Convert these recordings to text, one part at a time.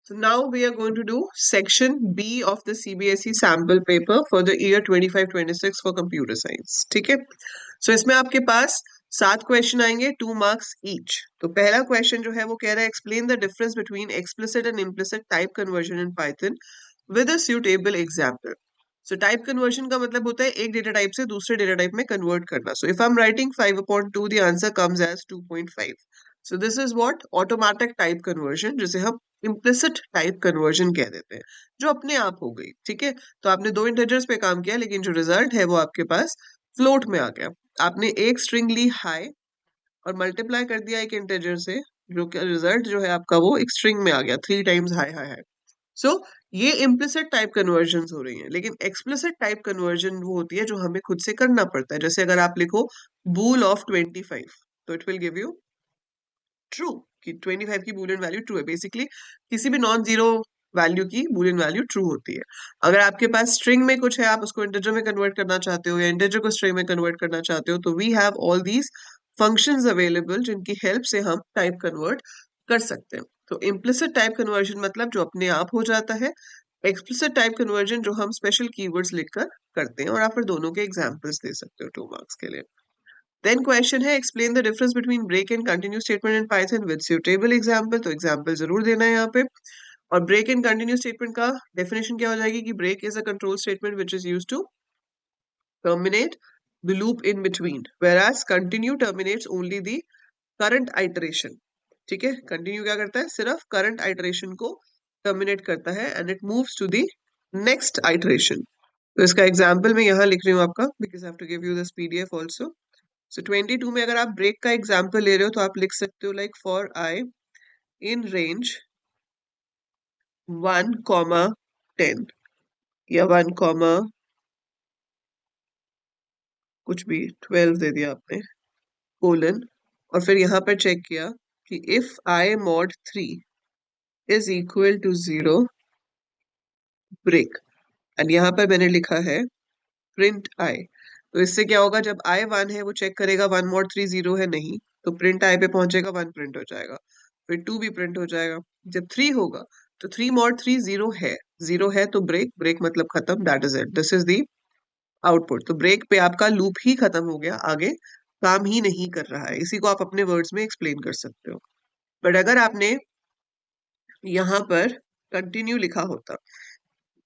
So now we are going to do section B of the CBSE sample paper for the year 25-26 for computer science. ठीक है? So इसमें आपके पास 7 question आएंगे, 2 marks each. तो पहला question जो है वो कह रहा है explain the difference between explicit and implicit type conversion in Python with a suitable example. So type conversion का मतलब होता है एक डेटा टाइप से दूसरे डेटा टाइप में कन्वर्ट करना. So if I am writing 5/2, the answer comes as 2.5. So this is what automatic type conversion, जिसे हम इम्प्लिसिट टाइप कन्वर्जन कह देते हैं, जो अपने आप हो गई. ठीक है, तो आपने 2 इंटीजर्स पे काम किया, लेकिन जो रिजल्ट है वो आपके पास फ्लोट में आ गया. आपने एक स्ट्रिंग ली हाई और मल्टीप्लाई कर दिया एक इंटीजर से, जो कि रिजल्ट जो है आपका वो एक स्ट्रिंग में आ गया, 3 टाइम्स हाई हाई हाई. सो ये इम्प्लिसिट टाइप कन्वर्जन हो रही हैं. लेकिन एक्सप्लिसिट टाइप कन्वर्जन वो होती है जो हमें खुद से करना पड़ता है. जैसे अगर आप लिखो बूल ऑफ 25, तो it will give you true, कि 25 की बूलियन वैल्यू ट्रू है. बेसिकली किसी भी नॉन जीरो वैल्यू की बूलियन वैल्यू ट्रू होती है. अगर आपके पास स्ट्रिंग में कुछ है, आप उसको इंटीजर में कन्वर्ट करना चाहते हो या इंटीजर को स्ट्रिंग में कन्वर्ट करना चाहते हो, तो we have all these functions available जिनकी हेल्प से हम टाइप कन्वर्ट कर सकते हैं. तो इम्प्लिसिट टाइप कन्वर्जन मतलब जो अपने आप हो जाता है. एक्सप्लिसिट टाइप कन्वर्जन जो हम स्पेशल कीवर्ड्स लिखकर करते हैं. और आप फिर दोनों के एग्जांपल्स दे सकते हो 2 मार्क्स के लिए. देन क्वेश्चन है explain the difference between break and continue statement in Python with suitable example. तो एग्जांपल जरूर देना है यहाँ पे. और ब्रेक एंड कंटिन्यू स्टेटमेंट का डेफिनेशन क्या हो जाएगी कि break is a control statement which is used to terminate the loop in between, whereas continue terminates only the current iteration. ठीक है, कंटिन्यू क्या करता है, सिर्फ करंट आइटरेशन को टर्मिनेट करता है and it moves to the next iteration. तो इसका एग्जांपल मैं यहाँ लिख रही हूँ आपका, because I have to give you this PDF also. So 22 में अगर आप ब्रेक का एग्जांपल ले रहे हो तो आप लिख सकते हो like for I in range 1,10 या 1, कुछ भी 12 दे दिया आपने, कोलन, और फिर यहाँ पर चेक किया कि if I mod 3 is equal to 0 break. And यहाँ पर मैंने लिखा है प्रिंट आई. तो इससे क्या होगा, जब आई 1 है वो चेक करेगा 1 मॉड 3 0 है नहीं, तो प्रिंट आई पे पहुंचेगा, 1 प्रिंट हो जाएगा, फिर 2 भी प्रिंट हो जाएगा. जब 3 होगा तो 3 मॉड 3 0 है तो ब्रेक, ब्रेक मतलब खत्म, that is it, this is the output. तो ब्रेक पे आपका लूप ही खत्म हो गया, आगे काम ही नहीं कर रहा है. इसी को आप अपने वर्ड्स में एक्सप्लेन कर सकते हो. बट अगर आपने यहाँ पर कंटिन्यू लिखा होता,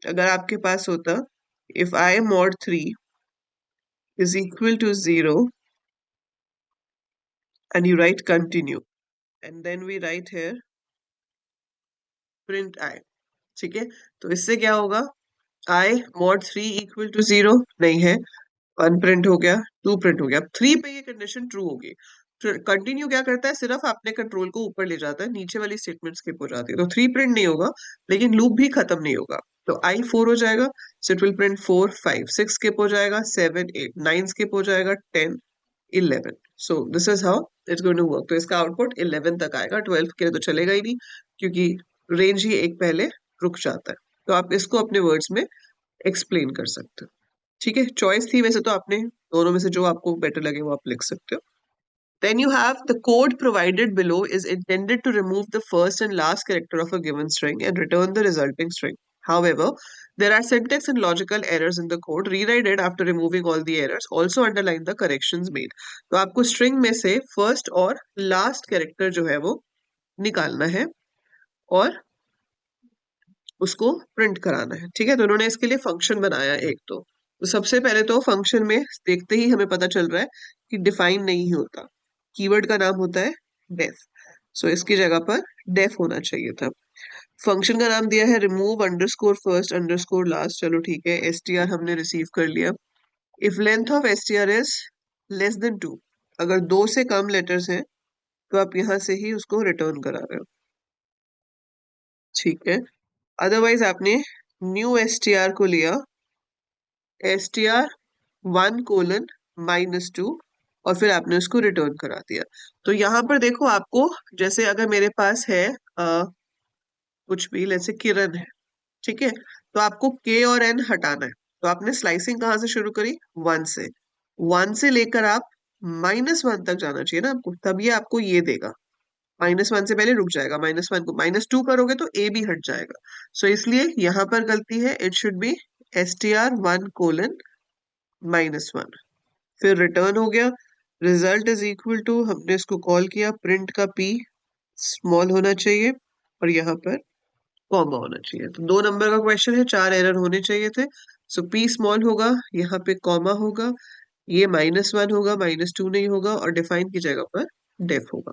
अगर आपके पास होता if I mod 3 is equal to 0 and you write continue and then we write here print I. ठीक है, तो इससे क्या होगा, I mod 3 equal to 0 नहीं है, 1 प्रिंट हो गया, 2 प्रिंट हो गया. 3 पे ये कंडीशन ट्रू होगी. कंटिन्यू क्या करता है, सिर्फ अपने कंट्रोल को ऊपर ले जाता है, नीचे वाली स्टेटमेंट स्किप हो जाती है. तो 3 प्रिंट नहीं होगा, लेकिन लूप भी खत्म नहीं होगा. तो I 4 हो जाएगा, so it will print 4 5 6 skip हो जाएगा, 7 8 9 स्किप हो जाएगा, 10 11. So this is how it's going to work. तो इसका आउटपुट 11 तक आएगा, 12 के लिए तो चलेगा ही नहीं, क्योंकि रेंज ही एक पहले रुक जाता है. तो आप इसको अपने वर्ड्स में एक्सप्लेन कर सकते हो. ठीक है, चॉइस थी वैसे तो, आपने दोनों में से जो आपको बेटर लगे वो आप लिख सकते हो. Then you have the code provided below is intended to remove the first and last character of a given string and return the resulting string. However, there are syntax and logical errors in the code. Rewrite it after removing all the errors. Also underline the corrections made. तो आपको string में से first और last character जो है वो निकालना है और उसको प्रिंट कराना है. ठीक है, तो उन्होंने इसके लिए फंक्शन बनाया एक. तो सबसे पहले तो फंक्शन में देखते ही हमें पता चल रहा है कि डिफाइन नहीं होता, कीवर्ड का नाम होता है डेफ. सो इसकी जगह पर डेफ होना चाहिए था. फंक्शन का नाम दिया है remove underscore first underscore last. चलो ठीक है, एसटीआर हमने रिसीव कर लिया. If length of STR is less than 2, अगर 2 से कम लेटर्स हैं तो आप यहां से ही उसको रिटर्न करा रहे हो. ठीक है, अदरवाइज आपने न्यू एसटीआर को लिया, str1:-2 और फिर आपने उसको रिटर्न करा दिया. तो यहाँ पर देखो, आपको जैसे अगर मेरे पास है कुछ भी, जैसे किरण है, ठीक है, तो आपको के और एन हटाना है. तो आपने स्लाइसिंग कहाँ से शुरू करी, 1 से. 1 से लेकर आप -1 तक जाना चाहिए ना आपको, तब ये आपको ये देगा. -1 से पहले रुक जाएगा, -1 को -2 करोगे तो ए भी हट जाएगा। सो इसलिए यहाँ पर गलती है, इट शुड बी str1:-1। फिर रिटर्न हो गया, रिजल्ट इज इक्वल टू, हमने इसको कॉल किया, प्रिंट का पी स्मॉल होना चाहिए और यहाँ पर कॉमा होना चाहिए। तो 2 नंबर का क्वेश्चन है, 4 एरर होने चाहिए थे। सो पी स्मॉल होगा, यहाँ पे कॉमा होगा, ये -1 होगा, -2 नहीं होगा, और डिफाइन की जगह पर डेफ होगा।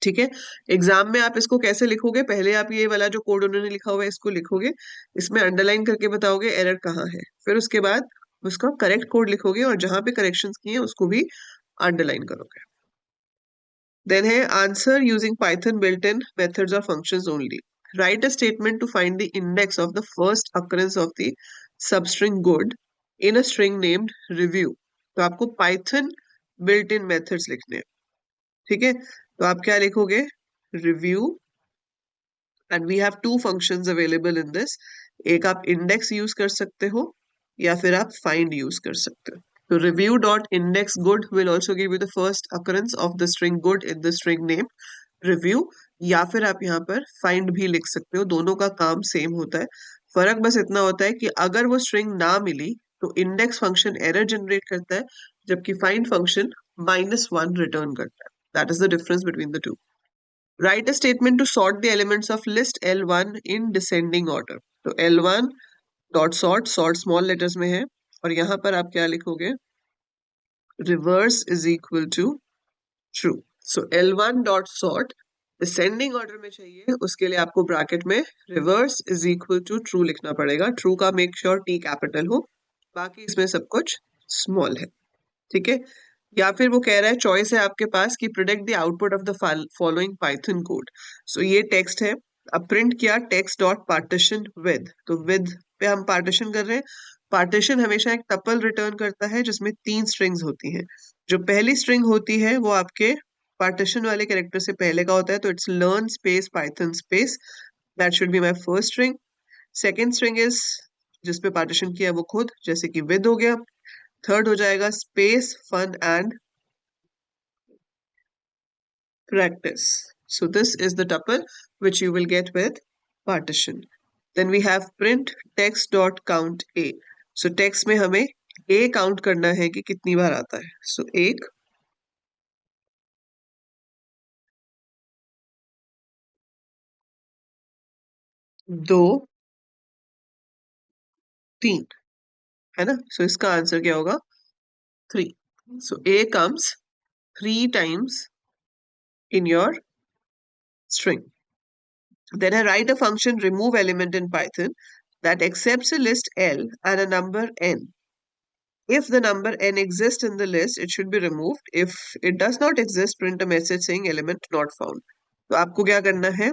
ठीक है, एग्जाम में आप इसको कैसे लिखोगे, पहले आप ये वाला जो कोड उन्होंने लिखा हुआ है इसको लिखोगे, इसमें अंडरलाइन करके बताओगे एरर कहाँ है, फिर उसके बाद उसका करेक्ट कोड लिखोगे और जहां पे करेक्शंस किए हैं उसको भी अंडरलाइन करोगे। देन है answer using Python built in methods और functions only. Write a statement to find the index of the first occurrence of the substring good in a string named review. तो आपको Python built in methods लिखने हैं। ठीक है, तो आप क्या लिखोगे, review, and we have 2 functions available in this. एक आप इंडेक्स यूज कर सकते हो या फिर आप फाइंड यूज कर सकते हो। तो review dot index good will also give you the first occurrence of the string good in the string name review, या फिर आप यहाँ पर फाइंड भी लिख सकते हो, दोनों का काम सेम होता है। फर्क बस इतना होता है कि अगर वो स्ट्रिंग ना मिली तो इंडेक्स फंक्शन एरर जनरेट करता है, जबकि फाइंड फंक्शन -1 रिटर्न करता है। That is the difference between the two. Write a statement to sort the elements of list L1 in descending order. तो L1 dot sort small letters में है, और यहाँ पर आप क्या लिखोगे, reverse is equal to true. So L1 dot sort descending order में चाहिए, उसके लिए आपको ब्रैकेट में reverse is equal to true लिखना पड़ेगा। ट्रू का मेक श्योर टी कैपिटल हो, बाकी इसमें सब कुछ स्मॉल है। ठीक है, या फिर वो कह रहा है, चॉइस है आपके पास कि predict the output of the following Python code. So ये टेक्स्ट है, अब प्रिंट किया टेक्स्ट डॉट पार्टीशन विद, तो विद पे हम पार्टीशन कर रहे हैं। पार्टीशन हमेशा एक टपल रिटर्न करता है जिसमें 3 स्ट्रिंग्स होती हैं। जो पहली स्ट्रिंग होती है वो आपके पार्टीशन वाले कैरेक्टर से पहले का होता है, तो it's learn space Python space, that should be my first string. Second string is जिसपे पार्टीशन किया वो खुद, जैसे कि विद हो गया। थर्ड हो जाएगा space fun and practice. So this is the tuple which you will get with partition. Then we have print text dot count a. So text में हमें a count करना है कि कितनी बार आता है। So 1, 2, 3, है ना। So इसका आंसर क्या होगा, 3. So a comes 3 times in your string. Then I write a function remove element in Python that accepts a list L and a number n. If the number n exists in the list, it should be removed. If it does not exist, print a message saying element not found. तो आपको क्या करना है,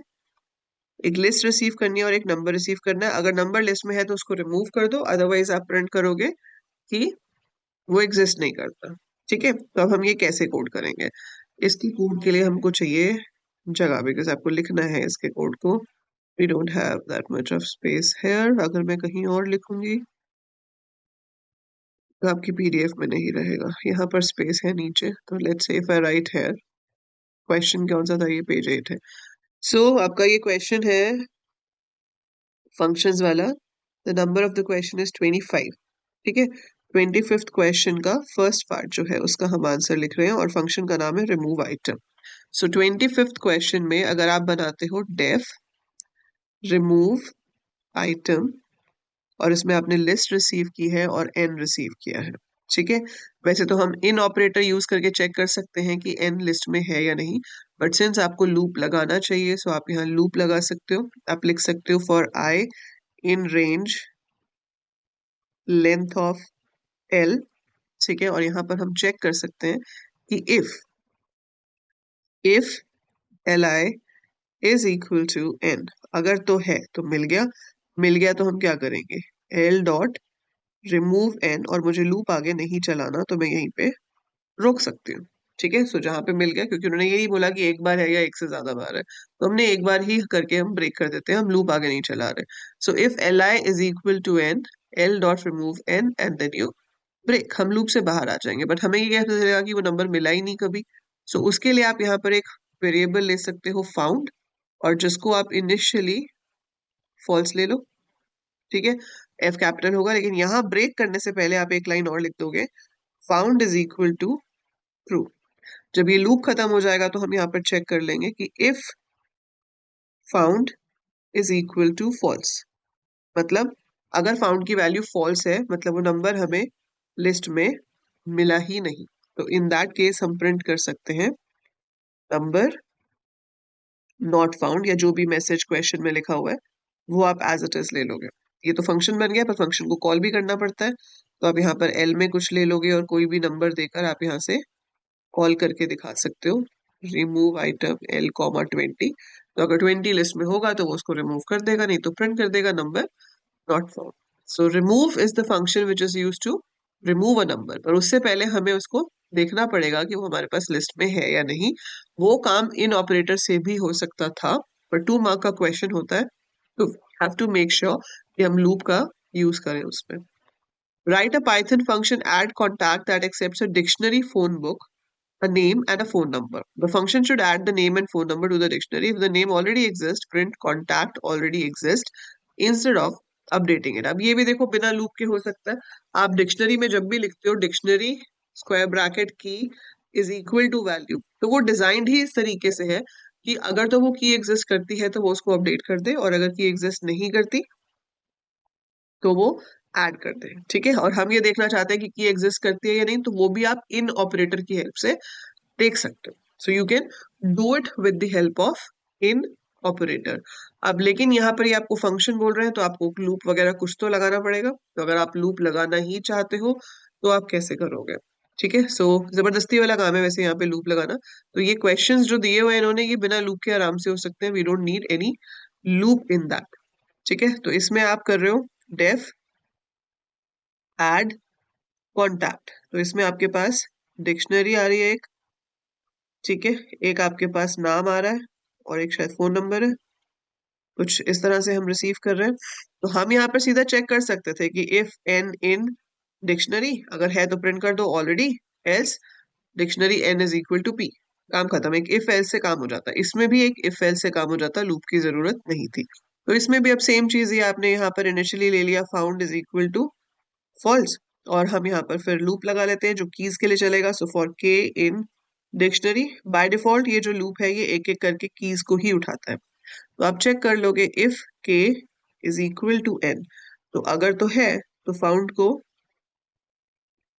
एक list receive करनी है और एक नंबर रिसीव करना है। अगर नंबर लिस्ट में है तो उसको रिमूव कर दो, अदरवाइज आप प्रिंट करोगे कि वो एग्जिस्ट नहीं करता। ठीक है, तो अब हम ये कैसे कोड करेंगे, इसकी कोड के लिए हमको चाहिए जगह, बिकॉज आपको लिखना है इसके कोड को। We don't have that much of space here. अगर मैं कहीं और लिखूंगी तो आपकी पीडीएफ में नहीं रहेगा, यहाँ पर स्पेस है नीचे। तो let's see if I write here, question कौन सा था, ये पेज 8 है। सो आपका ये क्वेश्चन है फंक्शंस वाला। The number of the question is 25। ठीक है, 25th क्वेश्चन का फर्स्ट पार्ट जो है उसका हम आंसर लिख रहे हैं और फंक्शन का नाम है रिमूव आइटम। सो 25th क्वेश्चन में अगर आप बनाते हो डेफ रिमूव आइटम और इसमें आपने लिस्ट रिसीव की है और एन रिसीव किया है। ठीक है, वैसे तो हम इन ऑपरेटर यूज करके चेक कर सकते हैं कि एन लिस्ट में है या नहीं, बट सिंस आपको लूप लगाना चाहिए सो आप यहाँ लूप लगा सकते हो। आप लिख सकते हो for I in range length of L. ठीक है, और यहाँ पर हम चेक कर सकते हैं कि if L I is equal to N, अगर तो है तो मिल गया तो हम क्या करेंगे, एल डॉट रिमूव एन, और मुझे लूप आगे नहीं चलाना तो मैं यहीं पे रोक सकती हूँ। ठीक है, सो जहां पे मिल गया, क्योंकि उन्होंने यही बोला कि एक बार है या एक से ज्यादा बार है, तो हमने एक बार ही करके हम ब्रेक कर देते हैं, हम लूप आगे नहीं चला रहे। So if L I is equal to N, L dot remove N and then you break, हम लूप से बाहर आ जाएंगे। बट हमें ये कैसे चलेगा कि वो नंबर मिला ही नहीं कभी। सो उसके लिए आप यहाँ पर एक वेरिएबल ले सकते हो फाउंड, और जिसको आप इनिशियली फॉल्स ले लो, ठीक है, एफ कैपिटल होगा। लेकिन यहाँ ब्रेक करने से पहले आप एक लाइन और लिख दोगे, found is equal to true. जब ये लूप खत्म हो जाएगा तो हम यहाँ पर चेक कर लेंगे कि if found is equal to false, मतलब अगर फाउंड की वैल्यू फॉल्स है मतलब वो नंबर हमें लिस्ट में मिला ही नहीं, तो इन दैट केस हम प्रिंट कर सकते हैं नंबर नॉट फाउंड, या जो भी मैसेज क्वेश्चन में लिखा हुआ है वो आप एज इट इज ले लोगे। ये तो फंक्शन बन गया, पर फंक्शन को कॉल भी करना पड़ता है, तो आप यहाँ पर एल में कुछ ले लोगे और कोई भी नंबर देकर आप यहाँ से कॉल करके दिखा सकते हो, रिमूव आइटम एल कॉमा 20। तो अगर 20 लिस्ट में होगा तो वो उसको रिमूव कर देगा, नहीं तो प्रिंट कर देगा number not found. So remove is the function which is use to remove a number, पर उससे पहले हमें उसको देखना पड़ेगा कि वो हमारे पास लिस्ट में है या नहीं। वो काम इन ऑपरेटर से भी हो सकता था, पर 2 मार्क का क्वेश्चन होता है, तो हैव टू मेक श्योर कि हम लूप का यूज करें उसमें। Write a Python function add contact that accepts a dictionary phone book, a name and a phone number. The function should add the name and phone number to the dictionary. If the name already exists, print contact already exists instead of updating it. अब ये भी देखो बिना loop के हो सकता है। आप डिक्शनरी में जब भी लिखते हो डिक्शनरी स्क्वायर ब्रैकेट की इज इक्वल टू वैल्यू, तो वो डिजाइंड ही इस तरीके से है कि अगर तो वो की एग्जिस्ट करती है तो वो उसको अपडेट कर दे, और अगर की एग्जिस्ट नहीं करती तो वो ऐड कर दें, ठीक है। और हम ये देखना चाहते हैं कि एग्जिस्ट करती है या नहीं, तो वो भी आप इन ऑपरेटर की हेल्प से देख सकते हो। So you can do it with the help of in operator. अब लेकिन यहाँ पर ये आपको फंक्शन बोल रहे हैं तो आपको लूप वगैरह कुछ तो लगाना पड़ेगा, तो अगर आप लूप लगाना ही चाहते हो तो आप कैसे करोगे, ठीक है। सो जबरदस्ती वाला काम है वैसे यहाँ पे लूप लगाना। तो ये क्वेश्चंस जो दिए हुए हैं इन्होंने, ये बिना लूप के आराम से हो सकते हैं, we don't need any loop in that, ठीक है। तो इसमें आप कर रहे हो डेफ एड कॉन्टैक्ट, तो इसमें आपके पास डिक्शनरी आ रही है एक, ठीक है, एक आपके पास नाम आ रहा है और एक शायद फोन नंबर है, कुछ इस तरह से हम रिसीव कर रहे हैं। तो हम यहाँ पर सीधा चेक कर सकते थे कि इफ एन इन डिक्शनरी, अगर है तो प्रिंट कर दो already, else dictionary N is equal to P, काम खत्म। एक इफ एल्स से काम हो जाता है, इसमें भी एक इफ एल्स से काम हो जाता, लूप की जरूरत नहीं थी। तो इसमें भी अब सेम चीज ही आपने यहाँ पर इनिशियली ले लिया, found is equal to false, और हम यहाँ पर फिर लूप लगा लेते हैं जो कीज के लिए चलेगा। सो फॉर के इन डिक्शनरी, बाय डिफॉल्ट ये जो लूप है ये एक एक करके कीज को ही उठाता है। तो आप चेक कर लोगे इफ के इज इक्वल टू एन, तो अगर तो है तो फाउंड को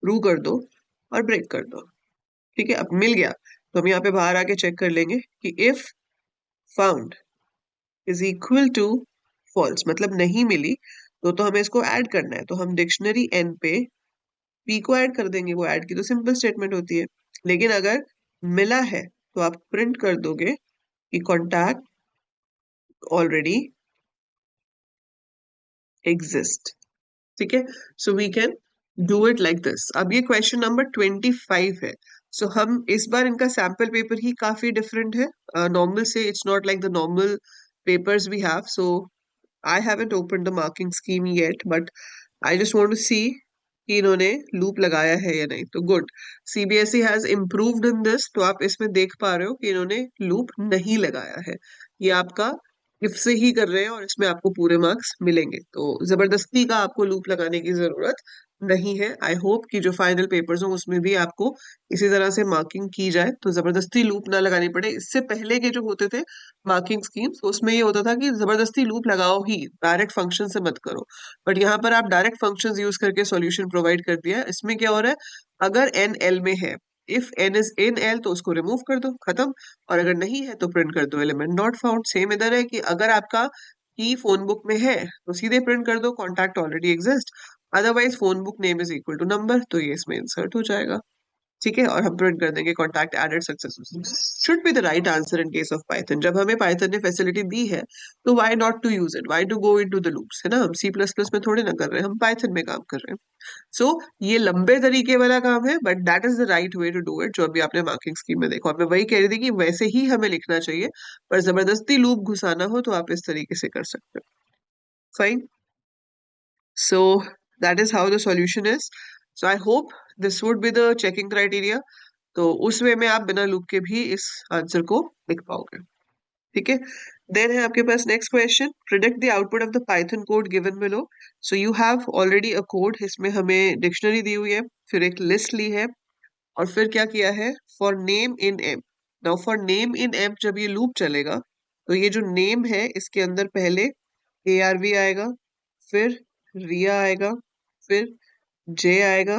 रू कर दो और ब्रेक कर दो, ठीक है। अब मिल गया तो हम यहाँ पे बाहर आके चेक कर लेंगे कि if found is equal to false, मतलब नहीं मिली, तो हमें इसको ऐड करना है, तो हम डिक्शनरी एन पे पी को ऐड कर देंगे। वो ऐड की तो सिंपल स्टेटमेंट होती है। लेकिन अगर मिला है तो आप प्रिंट कर दोगे कि कॉन्टैक्ट ऑलरेडी एग्जिस्ट, ठीक है। So we can do it like this. अब ये क्वेश्चन नंबर 25 है। सो हम इस बार इनका सैंपल पेपर ही काफी डिफरेंट है नॉर्मल से। It's not like the normal papers we have. So I haven't opened the marking scheme yet, but I just want to see कि इन्होंने लूप लगाया है या नहीं। तो good, CBSE has improved in this. तो आप इसमें देख पा रहे हो कि इन्होंने लूप नहीं लगाया है, ये आपका इफ से ही कर रहे हैं और इसमें आपको पूरे मार्क्स मिलेंगे। तो जबरदस्ती का आपको लूप लगाने की जरूरत नहीं है। आई होप कि जो फाइनल पेपर्स हो उसमें भी आपको इसी तरह से मार्किंग की जाए, तो जबरदस्ती लूप ना लगानी पड़े। इससे पहले के जो होते थे मार्किंग स्कीम्स, उसमें ये होता था कि जबरदस्ती लूप लगाओ ही, डायरेक्ट फंक्शन से मत करो। बट यहाँ पर आप डायरेक्ट फंक्शंस यूज करके सॉल्यूशन प्रोवाइड कर दिया है। इसमें क्या हो रहा है, अगर एन एल में है, if N is in L, तो उसको रिमूव कर दो, खत्म। और अगर नहीं है तो प्रिंट कर दो एलिमेंट नॉट फाउंड। सेम इधर है कि अगर आपका की फोन बुक में है तो सीधे प्रिंट कर दो contact already exist, otherwise phone book name is equal to number, तो ये इसमें इंसर्ट हो जाएगा, ठीक है। और हम प्रिंट कर देंगे contact added successful, should be the right answer in case of Python. जब हमें पाइथन ने फैसिलिटी दी है तो why not to use it, why to go into the loops, है ना। हम सी प्लस प्लस में थोड़े ना कर रहे हैं, हम पाइथन में काम कर रहे हैं। सो ये लंबे तरीके वाला काम है, but that is the right way to do it, जो अभी आपने मार्किंग स्कीम में देखा। और मैं वही कह रही थी कि वैसे ही हमें लिखना चाहिए, पर जबरदस्ती लूप घुसाना हो तो आप इस तरीके से कर सकते हो। Fine, so that is how the solution is. So I hope this would be the checking criteria. तो उस वे में आप बिना लूप के भी इस आंसर को लिख पाओगे। ठीक है। देन है आपके पास next question, predict the output of the Python code given below. So you have already a code, इसमें हमें डिक्शनरी दी हुई है, फिर एक लिस्ट ली है, और फिर क्या किया है, for name in M. Now for name in M जब ये लूप चलेगा तो ये जो नेम है इसके अंदर पहले ARV आएगा, फिर रिया आएगा, फिर जे आएगा,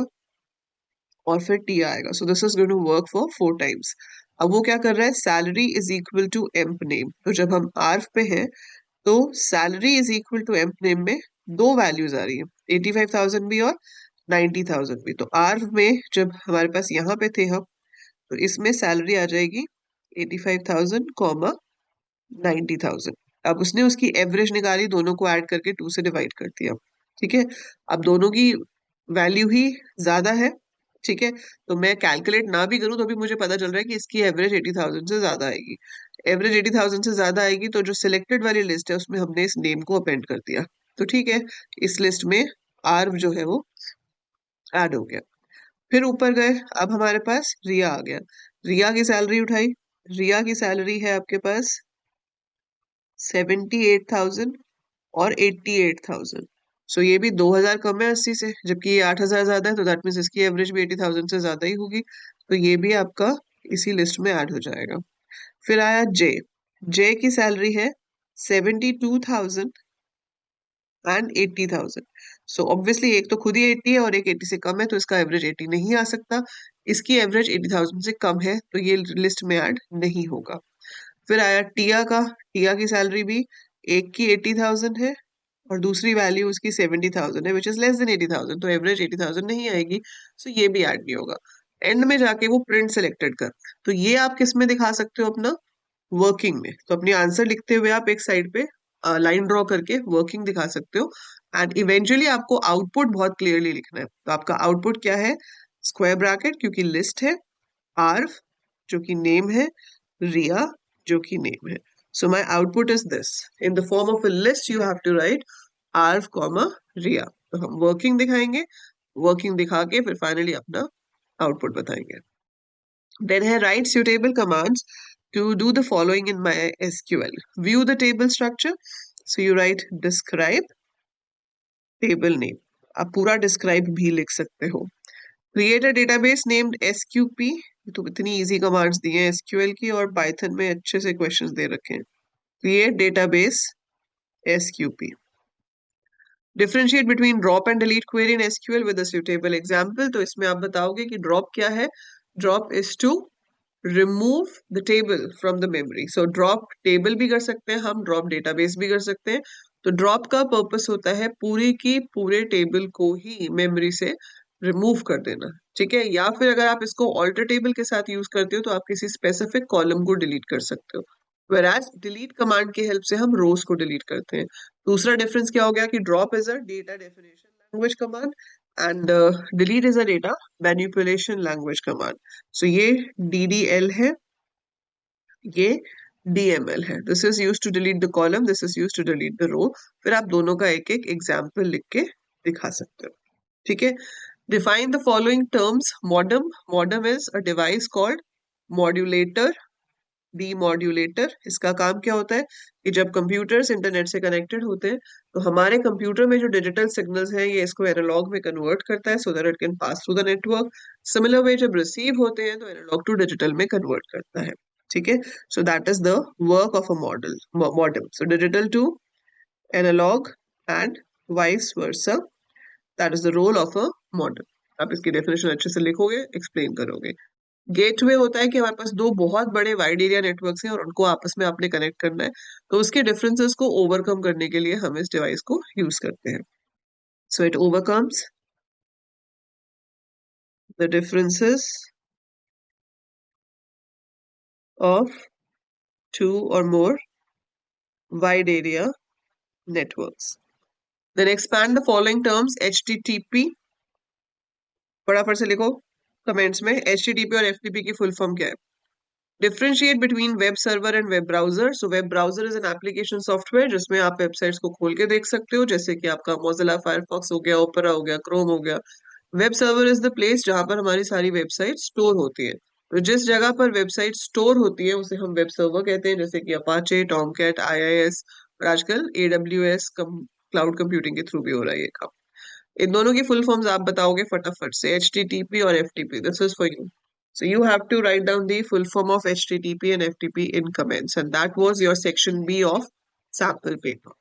और फिर टी आएगा। So this is going to work for 4 times. अब वो क्या कर रहा है, salary is equal to emp name. तो जब हम आर्फ पे हैं तो salary is equal to emp name में दो वैल्यूज आ रही है, 85,000 भी और 90,000 भी। तो आर्फ में जब हमारे पास यहाँ पे थे हम, तो इसमें सैलरी आ जाएगी 85,000 कॉमा 90,000। अब उसने उसकी एवरेज निकाली, दोनों को ऐड करके 2 से डिवाइड कर दिया। ठीक है। अब दोनों की वैल्यू ही ज्यादा है। ठीक है। तो मैं कैलकुलेट ना भी करूं तो भी मुझे पता चल रहा है कि इसकी एवरेज 80,000 से ज्यादा आएगी। एवरेज 80,000 से ज्यादा आएगी तो जो सिलेक्टेड वाली लिस्ट है उसमें हमने इस नेम को अपेंड कर दिया। तो ठीक है, इस लिस्ट में आर जो है वो ऐड हो गया। फिर ऊपर गए, अब हमारे पास रिया आ गया। रिया की सैलरी उठाई, रिया की सैलरी है आपके पास 78,000 और 88,000। सो ये भी 2,000 कम है 80 से, जबकि ये 8,000 ज्यादा है, तो दैट मीन्स इसकी एवरेज भी 80,000 से ज्यादा ही होगी। तो ये भी आपका इसी लिस्ट में ऐड हो जाएगा। फिर आया जे। जे की सैलरी है 72,000 एंड 80,000। सो ऑब्वियसली एक तो खुद ही 80 है और एक 80 से कम है, तो इसका एवरेज 80 नहीं आ सकता। इसकी एवरेज 80,000 से कम है, तो ये लिस्ट में ऐड नहीं होगा। फिर आया टिया का। टिया की सैलरी भी एक की 80,000 है और दूसरी वैल्यू उसकी 70,000 है, विच इज लेस देन 80,000, तो एवरेज 80,000 नहीं आएगी। सो ये भी ऐड नहीं होगा। एंड में जाके वो प्रिंट सेलेक्टेड कर, तो ये आप किस में दिखा सकते हो, अपना वर्किंग में। तो अपनी आंसर लिखते हुए आप एक साइड पे लाइन ड्रॉ करके वर्किंग दिखा सकते हो। एंड इवेंचुअली आपको आउटपुट बहुत क्लियरली लिखना है। तो आपका आउटपुट क्या है, स्क्वायर ब्रैकेट क्योंकि लिस्ट है, आर्फ जो कि नेम है, रिया जो कि नेम है। So my output is this, in the form of a list you have to write arf comma Riya. तो हम वर्किंग दिखाएंगे, वर्किंग दिखा के फिर फाइनली अपना आउटपुट बताएंगे। Then I write suitable commands to do the following in my SQL. View the table structure. So you write describe table name. आप पूरा describe भी लिख सकते हो। Create a database named SQP. तो इतनी easy commands दी हैं SQL की, और Python में अच्छे से questions दे रखे हैं। Create database SQP. Differentiate between drop and delete query in SQL with a suitable example. तो इसमें आप बताओगे कि drop क्या है। Drop is to remove the table from the memory. So drop table भी कर सकते हैं हम, ड्रॉप डेटाबेस भी कर सकते हैं। तो ड्रॉप का पर्पस होता है पूरी की पूरे टेबल को ही मेमोरी से रिमूव कर देना। ठीक है। या फिर अगर आप इसको ऑल्टर टेबल के साथ यूज करते हो तो आप किसी स्पेसिफिक कॉलम को डिलीट कर सकते हो। whereas डिलीट कमांड की हेल्प से हम रोज को डिलीट करते हैं। दूसरा डिफरेंस क्या हो गया कि drop is a data definition language command and delete is a data manipulation language command. So ये DDL है, ये DML है। This is use to delete the column, this is use to delete the row. फिर आप दोनों का एक एक एग्जाम्पल लिख के दिखा सकते हो। ठीक है। Define the following terms. Modem, modem is a device called modulator, demodulator. इसका काम क्या होता है कि जब कंप्यूटर्स इंटरनेट से कनेक्टेड होते हैं तो हमारे कंप्यूटर में जो डिजिटल सिग्नल्स हैं ये इसको एनालॉग में कन्वर्ट करता है, so that it can pass through the network. Similar way जब रिसीव होते हैं तो एनालॉग टू डिजिटल में कन्वर्ट करता है। ठीक है। So that is the work of a modem. So digital to analogue and vice versa, that is the role of a modem. आप इसकी डेफिनेशन अच्छे से लिखोगे, एक्सप्लेन करोगे। गेटवे होता है कि हमारे पास दो बहुत बड़े वाइड एरिया नेटवर्क्स हैं और उनको आपस में आपने कनेक्ट करना है, तो उसके डिफरेंसेस को ओवरकम करने के लिए हम इस डिवाइस को यूज करते हैं। So it overcomes the differences of two और more wide area networks. Then expand the following terms. HTTP, फटाफट से लिखो कमेंट्स में HTTP और FTP की फुल फॉर्म क्या है। Differentiate between web server and web browser. So web browser is an application software जिसमें आप वेबसाइट्स को खोल के देख सकते हो, जैसे कि आपका मोजिला फायरफॉक्स हो गया, ओपेरा हो गया, क्रोम हो गया। Web server is the place जहां पर हमारी सारी वेबसाइट स्टोर होती है। तो जिस जगह पर वेबसाइट स्टोर होती है उसे हम वेब सर्वर कहते हैं, जैसे कि अपाचे, टॉमकैट, IIS और आजकल AWS क्लाउड कंप्यूटिंग के थ्रू भी हो रहा है ये काम। इन दोनों की फुल फॉर्म्स आप बताओगे फटाफट से, HTTP और FTP। This is for you. So you have to write down the full form of HTTP and FTP in comments, and that was your section B of sample paper.